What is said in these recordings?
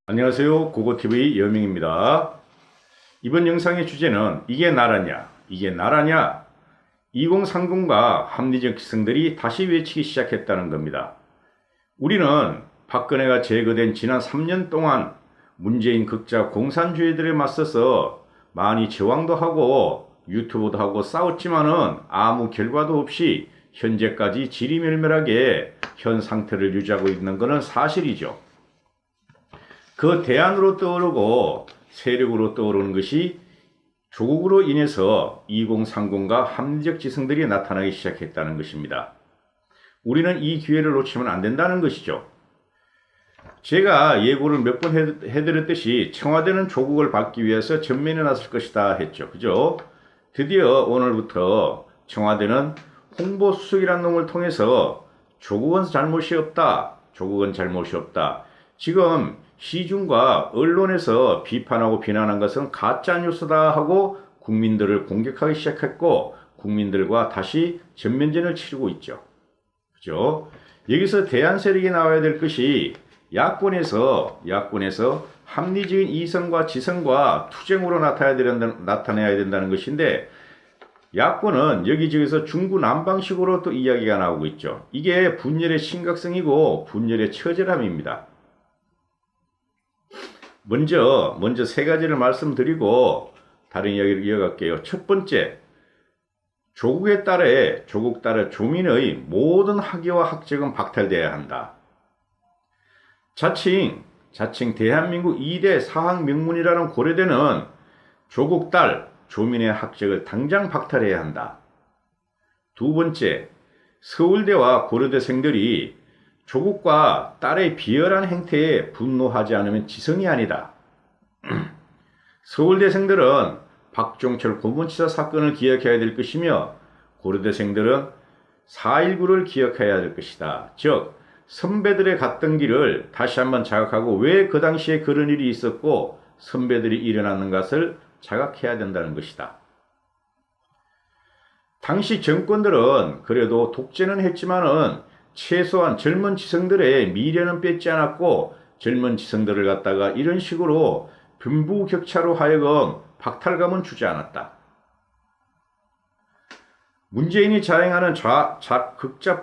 안녕하세요. 고고TV 여명입니다. 이번 영상의 주제는 이게 나라냐? 이게 나라냐? 2030과 합리적 기성들이 다시 외치기 시작했다는 겁니다. 우리는 박근혜가 제거된 지난 3년 동안 문재인 극자 공산주의들에 맞서서 많이 저항도 하고 유튜브도 하고 싸웠지만은 아무 결과도 없이 현재까지 지리멸멸하게 현 상태를 유지하고 있는 것은 사실이죠. 그 대안으로 떠오르고 세력으로 떠오르는 것이 조국으로 인해서 2030과 합리적 지성들이 나타나기 시작했다는 것입니다. 우리는 이 기회를 놓치면 안 된다는 것이죠. 제가 예고를 몇 번 해드렸듯이 청와대는 조국을 받기 위해서 전면에 나설 것이다 했죠. 그죠? 드디어 오늘부터 청와대는 홍보수석이라는 놈을 통해서 조국은 잘못이 없다. 조국은 잘못이 없다. 지금 시중과 언론에서 비판하고 비난한 것은 가짜뉴스다 하고 국민들을 공격하기 시작했고 국민들과 다시 전면전을 치르고 있죠. 그죠? 여기서 대안 세력이 나와야 될 것이 야권에서 합리적인 이성과 지성과 투쟁으로 나타내야 된다는 것인데 야권은 여기저기서 중구난방식으로 또 이야기가 나오고 있죠. 이게 분열의 심각성이고 분열의 처절함입니다. 먼저 세 가지를 말씀드리고 다른 이야기를 이어갈게요. 첫 번째, 조국 딸의 조민의 모든 학위와 학적은 박탈되어야 한다. 자칭 대한민국 2대 사학 명문이라는 고려대는 조국 딸 조민의 학적을 당장 박탈해야 한다. 두 번째, 서울대와 고려대생들이 조국과 딸의 비열한 행태에 분노하지 않으면 지성이 아니다. 서울대생들은 박종철 고문치사 사건을 기억해야 될 것이며 고려대생들은 4.19를 기억해야 될 것이다. 즉 선배들의 갔던 길을 다시 한번 자각하고 왜 그 당시에 그런 일이 있었고 선배들이 일어나는 것을 자각해야 된다는 것이다. 당시 정권들은 그래도 독재는 했지만은 최소한 젊은 지성들의 미래는 뺏지 않았고 젊은 지성들을 갖다가 이런 식으로 빈부격차로 하여금 박탈감은 주지 않았다. 문재인이 자행하는 극자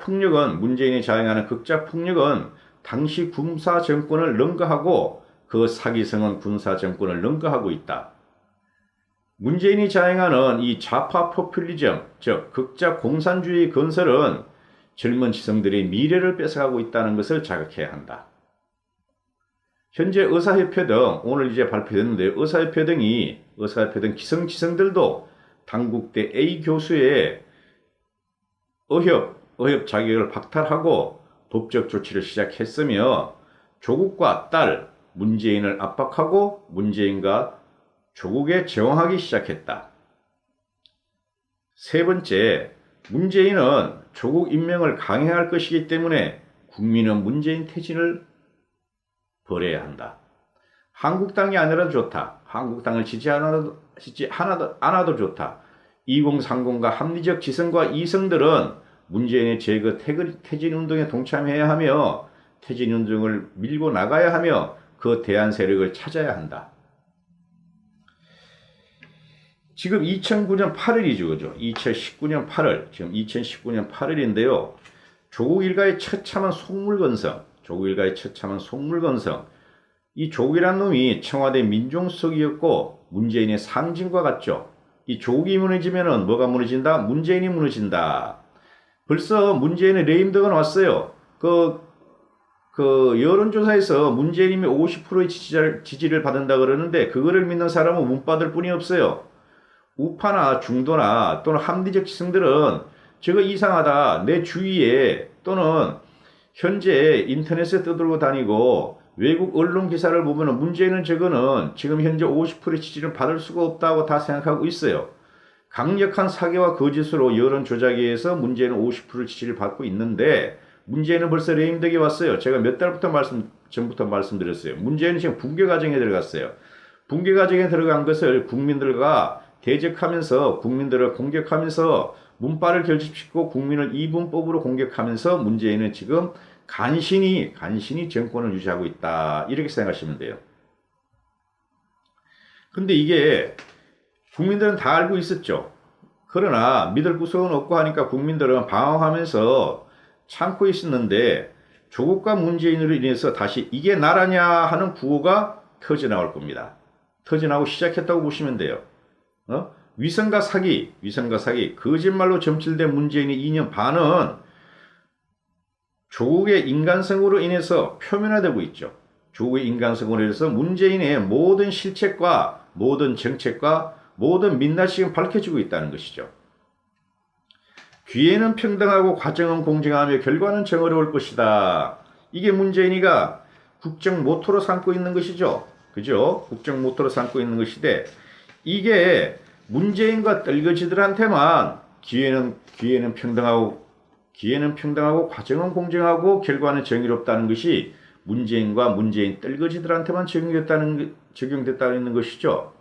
폭력은 당시 군사 정권을 능가하고 그 사기성은 군사 정권을 능가하고 있다. 문재인이 자행하는 이 좌파 포퓰리즘, 즉 극자 공산주의 건설은 젊은 지성들의 미래를 뺏어가고 있다는 것을 자각해야 한다. 현재 의사협회 등 오늘 이제 발표됐는데 의사협회 등 기성지성들도 당국대 A 교수의 의협 자격을 박탈하고 법적 조치를 시작했으며 조국과 딸 문재인을 압박하고 문재인과 조국에 저항하기 시작했다. 세 번째, 문재인은 조국 임명을 강행할 것이기 때문에 국민은 문재인 퇴진을 벌여야 한다. 한국당이 아니라도 좋다. 한국당을 지지 않아도 좋다. 2030과 합리적 지성과 이성들은 문재인의 제거 퇴진 운동에 동참해야 하며 퇴진 운동을 밀고 나가야 하며 그 대안 세력을 찾아야 한다. 지금 2009년 8일이죠. 그죠? 2019년 8일. 지금 2019년 8일인데요. 조국 일가의 처참한 속물건성. 이 조국이란 놈이 청와대 민정수석이었고 문재인의 상징과 같죠. 이 조국이 무너지면은 뭐가 무너진다? 문재인이 무너진다. 벌써 문재인의 레임덕은 왔어요. 여론조사에서 문재인이 50%의 지지를 받는다 그러는데 그거를 믿는 사람은 못 받을 뿐이 없어요. 우파나 중도나 또는 합리적 지성들은 저거 이상하다. 내 주위에 또는 현재 인터넷에 떠들고 다니고 외국 언론 기사를 보면 문재인은 저거는 지금 현재 50%의 지지를 받을 수가 없다고 다 생각하고 있어요. 강력한 사기와 거짓으로 여론 조작에 의해서 문재인은 50% 지지를 받고 있는데 문재인은 벌써 레임덕이 왔어요. 제가 몇 달부터 전부터 말씀드렸어요. 문재인은 지금 붕괴 과정에 들어갔어요. 붕괴 과정에 들어간 것을 국민들과 대적하면서 국민들을 공격하면서 문파를 결집시키고 국민을 이분법으로 공격하면서 문재인은 지금 간신히 정권을 유지하고 있다. 이렇게 생각하시면 돼요. 근데 이게 국민들은 다 알고 있었죠. 그러나 믿을 구석은 없고 하니까 국민들은 방황하면서 참고 있었는데 조국과 문재인으로 인해서 다시 이게 나라냐 하는 구호가 터져나올 겁니다. 터져나오고 시작했다고 보시면 돼요. 위선과 사기, 거짓말로 점칠된 문재인의 2년 반은 조국의 인간성으로 인해서 표면화되고 있죠. 조국의 인간성으로 인해서 문재인의 모든 실책과 모든 정책과 모든 민낯이 지금 밝혀지고 있다는 것이죠. 뒤에는 평등하고 과정은 공정하며 결과는 정의로울 것이다. 이게 문재인이가 국정 모토로 삼고 있는 것이죠. 그죠? 국정 모토로 삼고 있는 것인데 이게 문재인과 떨거지들한테만 기회는 평등하고 과정은 공정하고 결과는 정의롭다는 것이 문재인과 문재인 떨거지들한테만 적용됐다는 것이죠.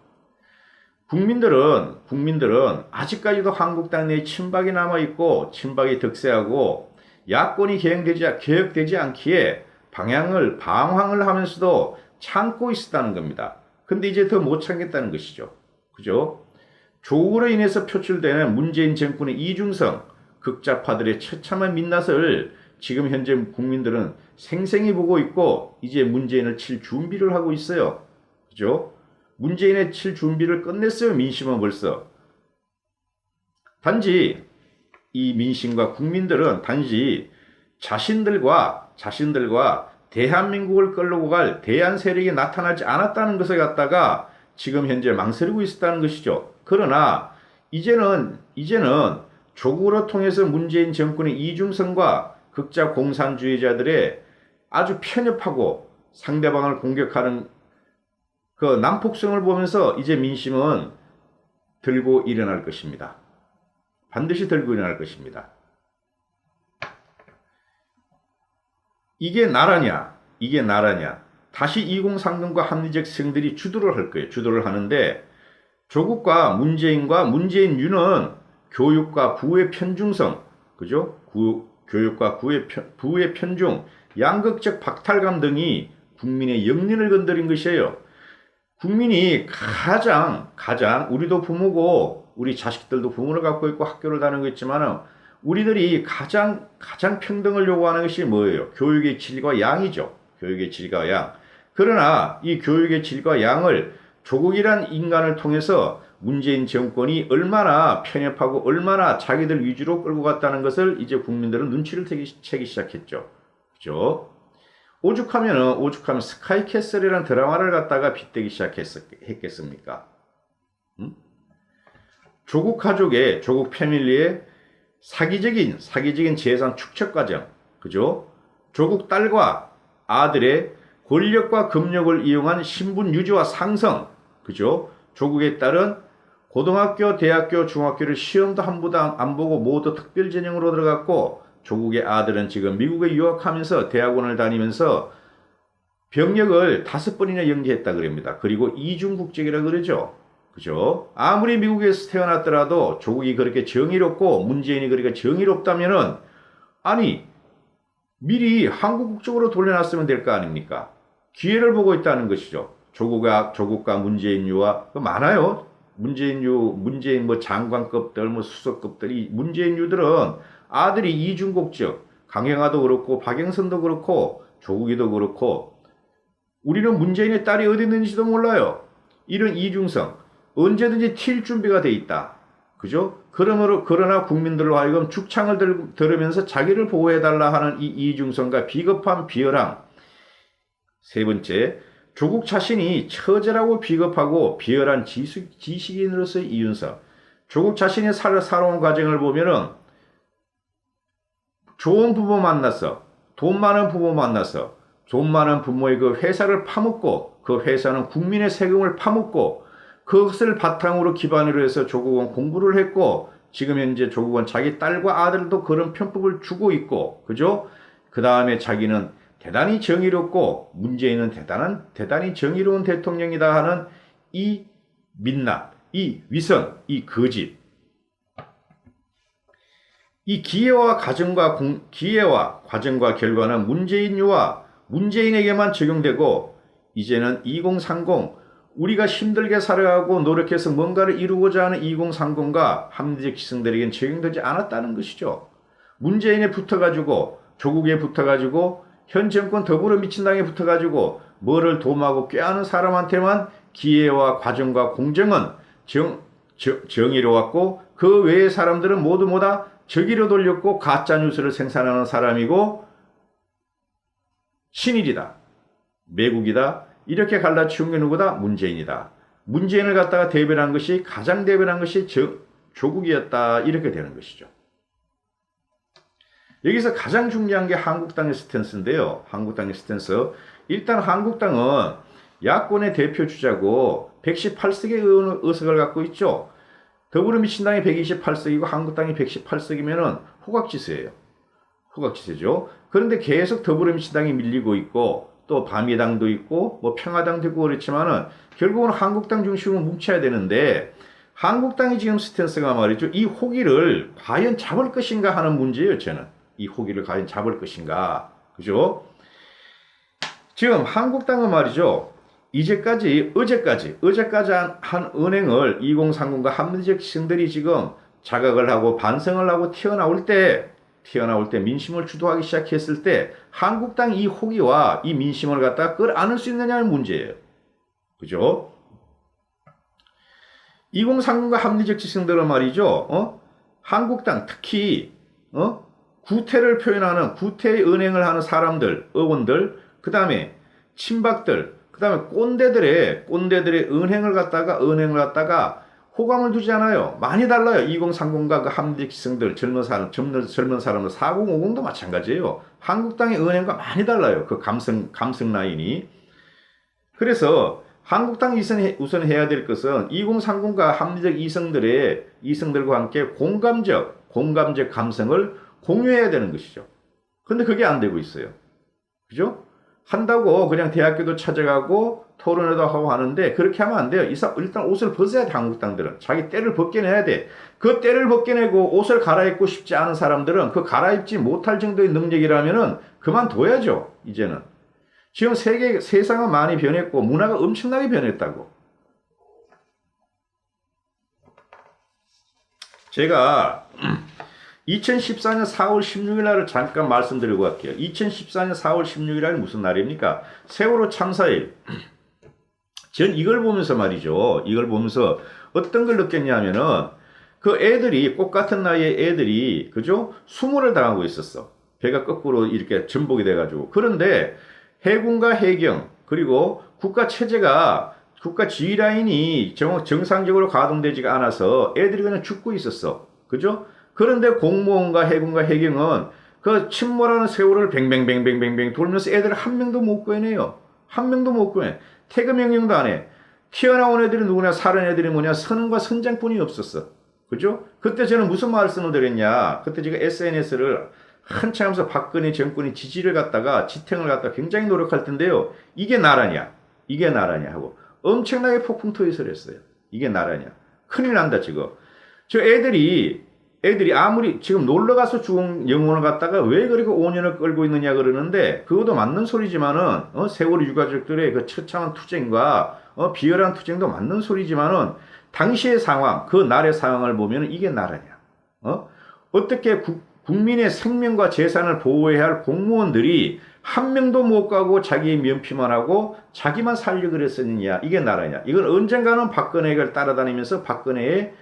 국민들은 아직까지도 한국당 내에 친박이 남아있고 친박이 득세하고 야권이 개혁되지 않기에 방황을 하면서도 참고 있었다는 겁니다. 근데 이제 더 못 참겠다는 것이죠. 그죠? 조국으로 인해서 표출되는 문재인 정권의 이중성, 극좌파들의 처참한 민낯을 지금 현재 국민들은 생생히 보고 있고 이제 문재인을 칠 준비를 하고 있어요. 그죠? 문재인의 칠 준비를 끝냈어요. 민심은 벌써. 단지 이 민심과 국민들은 단지 자신들과 대한민국을 끌고 갈 대안 세력이 나타나지 않았다는 것을 갖다가 지금 현재 망설이고 있었다는 것이죠. 그러나 이제는 조국으로 통해서 문재인 정권의 이중성과 극좌 공산주의자들의 아주 편협하고 상대방을 공격하는 그 난폭성을 보면서 이제 민심은 들고 일어날 것입니다. 반드시 들고 일어날 것입니다. 이게 나라냐? 다시 2030과 합리적 세력들이 주도를 할 거예요. 주도를 하는데 조국과 문재인유는 교육과 부의 편중성, 그죠? 교육과 부의 편중, 양극적 박탈감 등이 국민의 영린을 건드린 것이에요. 국민이 가장 우리도 부모고 우리 자식들도 부모를 갖고 있고 학교를 다니고 있지만 우리들이 가장 평등을 요구하는 것이 뭐예요? 교육의 질과 양이죠. 교육의 질과 양. 그러나 이 교육의 질과 양을 조국이란 인간을 통해서 문재인 정권이 얼마나 편협하고 얼마나 자기들 위주로 끌고 갔다는 것을 이제 국민들은 눈치를 채기 시작했죠. 그죠? 오죽하면 스카이캐슬이라는 드라마를 갖다가 빗대기 시작했겠습니까? 조국 가족의, 조국 패밀리의 사기적인 재산 축적 과정, 그죠? 조국 딸과 아들의 권력과 금력을 이용한 신분 유지와 상성, 그죠? 조국의 딸은 고등학교, 대학교, 중학교를 시험도 한 번도 안 보고 모두 특별 전형으로 들어갔고 조국의 아들은 지금 미국에 유학하면서 대학원을 다니면서 병역을 5번이나 연기했다 그럽니다. 그리고 이중국적이라 그러죠. 그죠? 아무리 미국에서 태어났더라도 조국이 그렇게 정의롭고 문재인이 그렇게 정의롭다면은 아니 미리 한국 국적으로 돌려놨으면 될 거 아닙니까? 기회를 보고 있다는 것이죠. 조국과 문재인유와 많아요. 문재인 뭐 장관급들, 뭐 수석급들이 문재인유들은 아들이 이중국적, 강영하도 그렇고 박영선도 그렇고 조국이도 그렇고 우리는 문재인의 딸이 어디 있는지도 몰라요. 이런 이중성 언제든지 튈 준비가 돼 있다. 그죠? 그러나 국민들로 하여금 죽창을 들으면서 자기를 보호해달라 하는 이 이중성과 비겁한 비열함. 세 번째, 조국 자신이 처절하고 비겁하고 비열한 지식인으로서의 이윤석. 조국 자신의 살아온 과정을 보면은 좋은 부모 만나서 돈 많은 부모 만나서 돈 많은 부모의 그 회사를 파먹고 그 회사는 국민의 세금을 파먹고 그것을 바탕으로 기반으로 해서 조국은 공부를 했고 지금 현재 조국은 자기 딸과 아들도 그런 편법을 주고 있고 그죠? 그 다음에 자기는 대단히 정의롭고 문재인은 대단히 정의로운 대통령이다 하는 이 민낯, 이 위선, 이 거짓. 이 기회와 과정과 결과는 문재인에게만 적용되고 이제는 2030 우리가 힘들게 살아가고 노력해서 뭔가를 이루고자 하는 2030과 합리적 지성들에겐 적용되지 않았다는 것이죠. 문재인에 붙어가지고 조국에 붙어가지고 현 정권 더불어민주당에 붙어가지고 뭐를 도모하고 꾀하는 사람한테만 기회와 과정과 공정은 정의로웠고 그 외의 사람들은 모두 뭐다? 적의로 돌렸고 가짜뉴스를 생산하는 사람이고 신일이다. 매국이다. 이렇게 갈라치운 게 누구다? 문재인이다. 문재인을 갖다가 대변한 것이 가장 대변한 것이 조국이었다. 이렇게 되는 것이죠. 여기서 가장 중요한 게 한국당의 스탠스인데요. 한국당의 스탠스. 일단 한국당은 야권의 대표 주자고 118석의 의석을 갖고 있죠. 더불어민주당이 128석이고 한국당이 118석이면은 호각지세예요. 호각지세죠. 그런데 계속 더불어민주당이 밀리고 있고 또 바미당도 있고 뭐 평화당도 있고 그렇지만은 결국은 한국당 중심으로 뭉쳐야 되는데 한국당이 지금 스탠스가 말이죠. 이 호기를 과연 잡을 것인가 하는 문제예요. 저는. 이 호기를 과연 잡을 것인가. 그죠? 지금 한국당은 말이죠. 어제까지 한 은행을 2030과 합리적 지성들이 지금 자각을 하고 반성을 하고 튀어나올 때 민심을 주도하기 시작했을 때 한국당 이 호기와 이 민심을 갖다가 끌어안을 수 있느냐는 문제예요. 그죠? 2030과 합리적 지성들은 말이죠. 한국당 특히 구태를 표현하는 구태의 은행을 하는 사람들, 의원들, 그 다음에 친박들, 그 다음에 꼰대들의 은행을 갖다가 호감을 두지 않아요. 많이 달라요. 2030과 그 합리적 지성들, 젊은 사람들, 4050도 마찬가지예요. 한국당의 은행과 많이 달라요. 그 감성 라인이. 그래서 한국당이 우선 해야 될 것은 2030과 합리적 이성들과 함께 공감적 감성을 공유해야 되는 것이죠. 근데 그게 안 되고 있어요. 그죠? 한다고 그냥 대학교도 찾아가고 토론회도 하고 하는데 그렇게 하면 안 돼요. 일단 옷을 벗어야 돼. 한국당들은. 자기 때를 벗겨내야 돼. 그 때를 벗겨내고 옷을 갈아입고 싶지 않은 사람들은 그 갈아입지 못할 정도의 능력이라면은 그만둬야죠. 이제는. 지금 세상은 많이 변했고 문화가 엄청나게 변했다고. 제가 2014년 4월 16일 날을 잠깐 말씀드리고 갈게요. 2014년 4월 16일 날이 무슨 날입니까? 세월호 참사일. 전 이걸 보면서 말이죠. 이걸 보면서 어떤 걸 느꼈냐면은 그 애들이 꽃 같은 나이의 애들이 그죠? 수모를 당하고 있었어. 배가 거꾸로 이렇게 전복이 돼가지고. 그런데 해군과 해경 그리고 국가 체제가 국가 지휘 라인이 정상적으로 가동되지가 않아서 애들이 그냥 죽고 있었어. 그죠? 그런데 공무원과 해군과 해경은 그 침몰하는 세월을 뱅뱅뱅뱅뱅뱅 돌면서 애들을 한 명도 못 구해내요. 한 명도 못 구해. 태그 명령도 안 해. 튀어나온 애들이 누구냐? 살은 애들이 뭐냐? 선언과 선장뿐이 없었어. 그죠? 그때 저는 무슨 말씀을 드렸냐? 그때 제가 SNS를 한참 하면서 박근혜 정권의 지지를 갖다가 지탱을 갖다가 굉장히 노력할 텐데요. 이게 나라냐? 이게 나라냐? 하고 엄청나게 폭풍 트윗을 했어요. 이게 나라냐? 큰일 난다 지금. 저 애들이 아무리 지금 놀러가서 죽은 영혼을 갖다가 왜 그렇게 5년을 끌고 있느냐 그러는데 그것도 맞는 소리지만은 세월호 유가족들의 그 처참한 투쟁과 비열한 투쟁도 맞는 소리지만은 당시의 상황, 그 날의 상황을 보면은 이게 나라냐? 어떻게 국민의 생명과 재산을 보호해야 할 공무원들이 한 명도 못 가고 자기 면피만 하고 자기만 살려고 그랬었느냐? 이게 나라냐? 이건 언젠가는 박근혜를 따라다니면서 박근혜를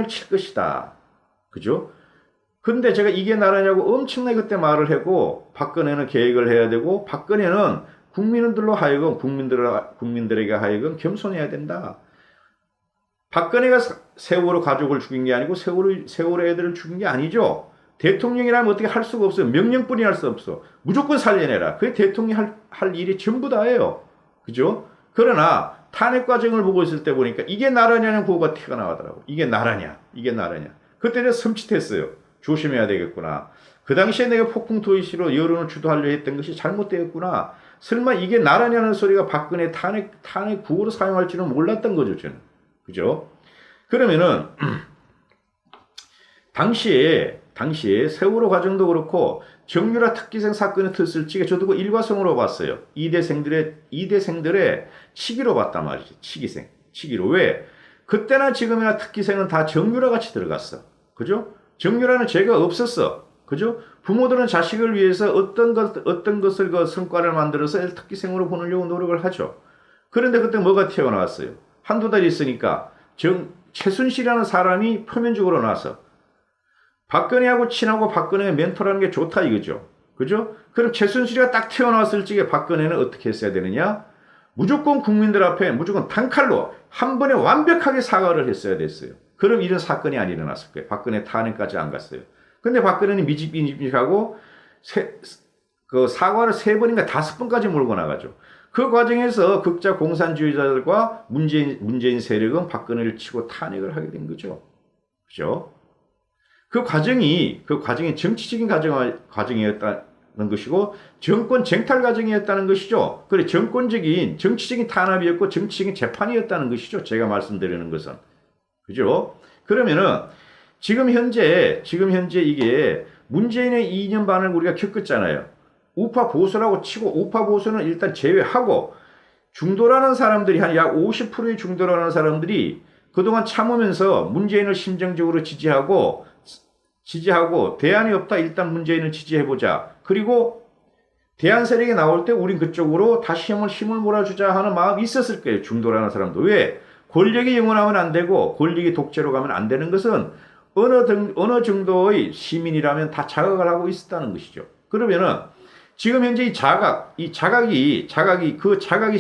칠 것이다. 그죠? 근데 제가 이게 나라냐고 엄청나게 그때 말을 하고 박근혜는 계획을 해야 되고 박근혜는 국민들로 하여금 국민들에게 하여금 겸손해야 된다. 박근혜가 세월호 가족을 죽인 게 아니고 세월호 애들을 죽인 게 아니죠. 대통령이라면 어떻게 할 수가 없어요. 명령뿐이 할 수 없어. 무조건 살려내라. 그게 대통령이 할 일이 전부 다예요. 그죠? 그러나 탄핵 과정을 보고 있을 때 보니까 이게 나라냐는 구호가 티가 나더라고. 이게 나라냐? 이게 나라냐? 그때 내가 섬찟했어요. 조심해야 되겠구나. 그 당시에 내가 폭풍 트윗으로 여론을 주도하려 했던 것이 잘못되었구나. 설마 이게 나라냐는 소리가 박근혜 탄핵 구호로 사용할 줄은 몰랐던 거죠, 저는. 그죠? 그러면은 당시에 당시에 세월호 과정도 그렇고 정유라 특기생 사건의 틀을 찌게 저도 그 일과성으로 봤어요. 이대생들의 치기로 봤단 말이지. 치기로. 왜? 그때나 지금이나 특기생은 다 정유라 같이 들어갔어. 그죠? 정유라는 죄가 없었어. 그죠? 부모들은 자식을 위해서 어떤 것을 그 성과를 만들어서 특기생으로 보내려고 노력을 하죠. 그런데 그때 뭐가 튀어나왔어요? 한두 달 있으니까 최순실이라는 사람이 표면적으로 나와서 박근혜하고 친하고 박근혜의 멘토라는 게 좋다 이거죠. 그죠? 그럼 최순실이가 딱 튀어나왔을 적에 박근혜는 어떻게 했어야 되느냐? 무조건 국민들 앞에 무조건 단칼로 한 번에 완벽하게 사과를 했어야 됐어요. 그럼 이런 사건이 안 일어났을 거예요. 박근혜 탄핵까지 안 갔어요. 근데 박근혜는 미집미집하고 그 사과를 3번인가 5번까지 몰고 나가죠. 그 과정에서 극자 공산주의자들과 문재인 세력은 박근혜를 치고 탄핵을 하게 된 거죠. 그죠? 그 과정이 정치적인 과정이었다는 것이고 정권 쟁탈 과정이었다는 것이죠. 그래 정치적인 탄압이었고 정치적인 재판이었다는 것이죠. 제가 말씀드리는 것은. 그죠? 그러면은 지금 현재 이게 문재인의 2년 반을 우리가 겪었잖아요. 우파 보수라고 치고 우파 보수는 일단 제외하고 중도라는 사람들이 한 약 50%의 중도라는 사람들이 그동안 참으면서 문재인을 심정적으로 지지하고 대안이 없다. 일단 문재인을 지지해보자. 그리고 대안 세력이 나올 때 우린 그쪽으로 다시 힘을 몰아주자 하는 마음이 있었을 거예요. 중도라는 사람도. 왜? 권력이 영원하면 안 되고 권력이 독재로 가면 안 되는 것은 어느 정도의 시민이라면 다 자각을 하고 있었다는 것이죠. 그러면은 지금 현재 이 자각이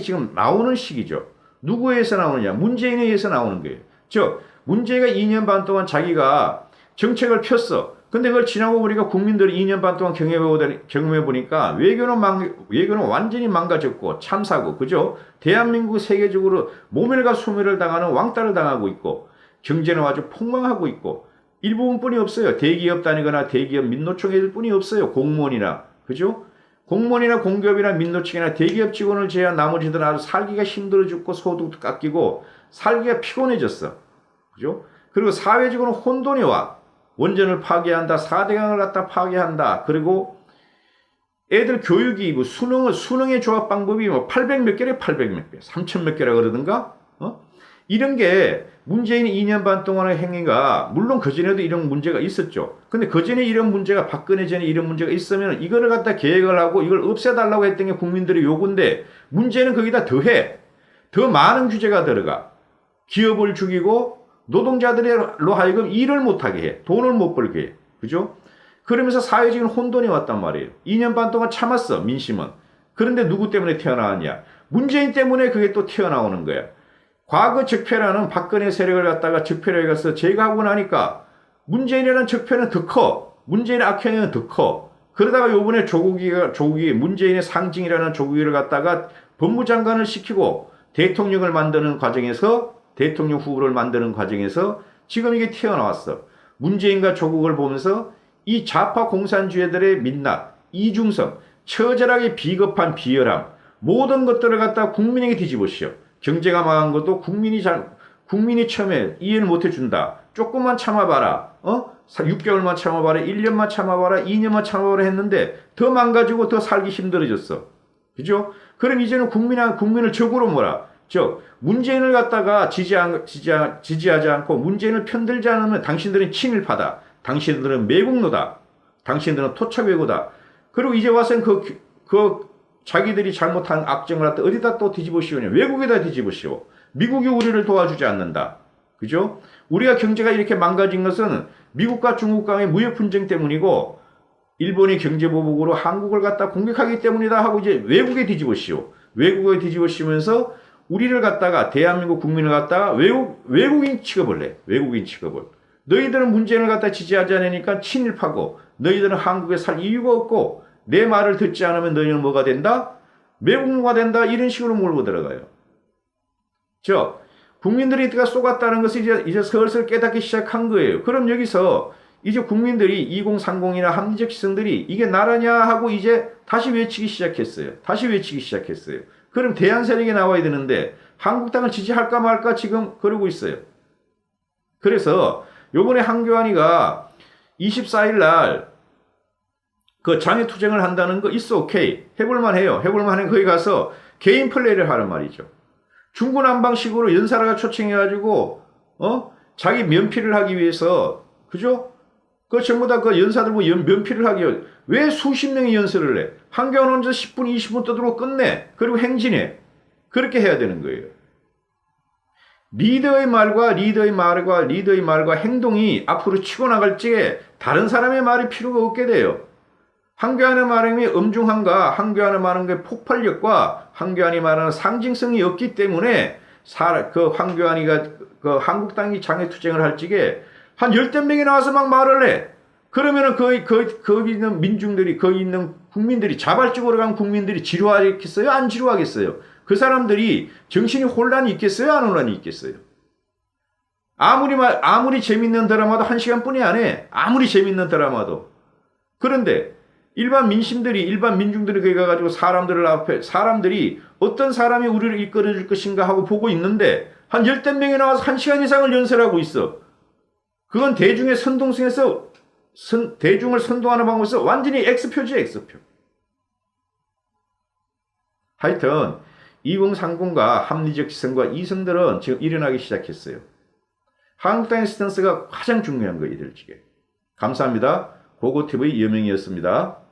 지금 나오는 시기죠. 누구에 의해서 나오느냐? 문재인에 의해서 나오는 거예요. 즉, 문재인가 2년 반 동안 자기가 정책을 폈어. 근데 그걸 지나고 보니까 국민들이 2년 반 동안 경험해 보니까 외교는 완전히 망가졌고 참사고, 그죠? 대한민국 세계적으로 모멸과 소멸을 당하는 왕따를 당하고 있고, 경제는 아주 폭망하고 있고, 일부분뿐이 없어요. 대기업 다니거나 대기업 민노총 애들 뿐이 없어요. 공무원이나, 그죠? 공무원이나 공기업이나 민노총이나 대기업 직원을 제외한 나머지들은 아주 살기가 힘들어 죽고 소득도 깎이고 살기가 피곤해졌어. 그죠? 그리고 사회적으로 혼돈이 와. 원전을 파괴한다. 4대강을 갖다 파괴한다. 그리고 애들 교육이 뭐 수능의 조합 방법이 뭐 800 몇 개래 800 몇 개. 3000 몇 개라 그러던가? 이런 게 문재인이 2년 반 동안의 행위가 물론 그전에도 이런 문제가 있었죠. 근데 그전에 이런 문제가 박근혜 전에 이런 문제가 있으면 이거를 갖다 계획을 하고 이걸 없애달라고 했던 게 국민들의 요구인데 문제는 거기다 더해. 더 많은 규제가 들어가. 기업을 죽이고 노동자들로 하여금 일을 못하게 해. 돈을 못 벌게 해. 그죠? 그러면서 사회적인 혼돈이 왔단 말이에요. 2년 반 동안 참았어, 민심은. 그런데 누구 때문에 튀어나왔냐? 문재인 때문에 그게 또 튀어나오는 거야. 과거 적폐라는 박근혜 세력을 갖다가 적폐를 해가서 제거하고 나니까 문재인이라는 적폐는 더 커. 문재인의 악행은 더 커. 그러다가 요번에 조국이 문재인의 상징이라는 조국이를 갖다가 법무장관을 시키고 대통령 후보를 만드는 과정에서 지금 이게 튀어나왔어. 문재인과 조국을 보면서 이 좌파 공산주의들의 민낯, 이중성, 처절하게 비겁한 비열함, 모든 것들을 갖다가 국민에게 뒤집으시오. 경제가 망한 것도 국민이 처음에 이해를 못 해준다. 조금만 참아봐라. 6개월만 참아봐라. 1년만 참아봐라. 2년만 참아봐라 했는데 더 망가지고 더 살기 힘들어졌어. 그죠? 그럼 이제는 국민을 적으로 몰아. 즉 문재인을 갖다가 지지하지 않고 문재인을 편들지 않으면 당신들은 친일파다. 당신들은 매국노다. 당신들은 토착외고다. 그리고 이제 와서는 자기들이 잘못한 악정을 갖다 어디다 또 뒤집으시오냐. 외국에다 뒤집으시오. 미국이 우리를 도와주지 않는다. 그죠? 우리가 경제가 이렇게 망가진 것은 미국과 중국 간의 무역 분쟁 때문이고 일본이 경제보복으로 한국을 갖다 공격하기 때문이다 하고 이제 외국에 뒤집으시오. 외국에 뒤집으시면서 우리를 갖다가 대한민국 국민을 갖다가 외국인 취급을 해. 외국인 취급을. 너희들은 문재인을 갖다 지지하지 않으니까 친일파고 너희들은 한국에 살 이유가 없고 내 말을 듣지 않으면 너희는 뭐가 된다? 매국노가 된다. 이런 식으로 몰고 들어가요. 국민들이 쏘갔다는 것을 이제 슬슬 깨닫기 시작한 거예요. 그럼 여기서 이제 국민들이 2030이나 합리적 시선들이 이게 나라냐 하고 이제 다시 외치기 시작했어요. 그럼 대안 세력이 나와야 되는데 한국당을 지지할까 말까 지금 그러고 있어요. 그래서 요번에 한교안이가 24일 날 그 장외투쟁을 한다는 거 있어, 오케이. 해볼만 해요. 해볼만 해. 거기 가서 개인 플레이를 하란 말이죠. 중구난방식으로 연사라가 초청해가지고, 자기 면피를 하기 위해서, 그죠? 그 전부 다 그 연사들 뭐 면피를 하기 위해 왜 수십 명이 연설을 해? 한겨울 혼자 10분, 20분 떠들고 끝내. 그리고 행진해. 그렇게 해야 되는 거예요. 리더의 말과 행동이 앞으로 치고 나갈 적에 다른 사람의 말이 필요가 없게 돼요. 한교안의 말음이 엄중함과 한교안의 말음의 폭발력과 한교안이 말하는 상징성이 없기 때문에 그 한교안이가 그 한국당이 장외투쟁을 할 적에 한 10명이 나와서 막 말을 해. 그러면은 거기 있는 민중들이, 거기 있는 국민들이, 자발적으로 간 국민들이 지루하겠어요? 안 지루하겠어요? 그 사람들이 정신이 혼란이 있겠어요? 안 혼란이 있겠어요? 아무리 재밌는 드라마도 1시간뿐이 안 해. 아무리 재밌는 드라마도. 그런데 일반 민중들이 거기 가가지고 사람들이 어떤 사람이 우리를 이끌어줄 것인가 하고 보고 있는데 한 10명이 나와서 1시간 이상을 연설하고 있어. 그건 대중의 선동성에서 대중을 선동하는 방법에서 완전히 X표지, X표. 하여튼 2030과 합리적 지성과 이성들은 지금 일어나기 시작했어요. 한국당의 스탠스가 가장 중요한 거예요, 이들 지금. 감사합니다. 고고TV 여명이었습니다.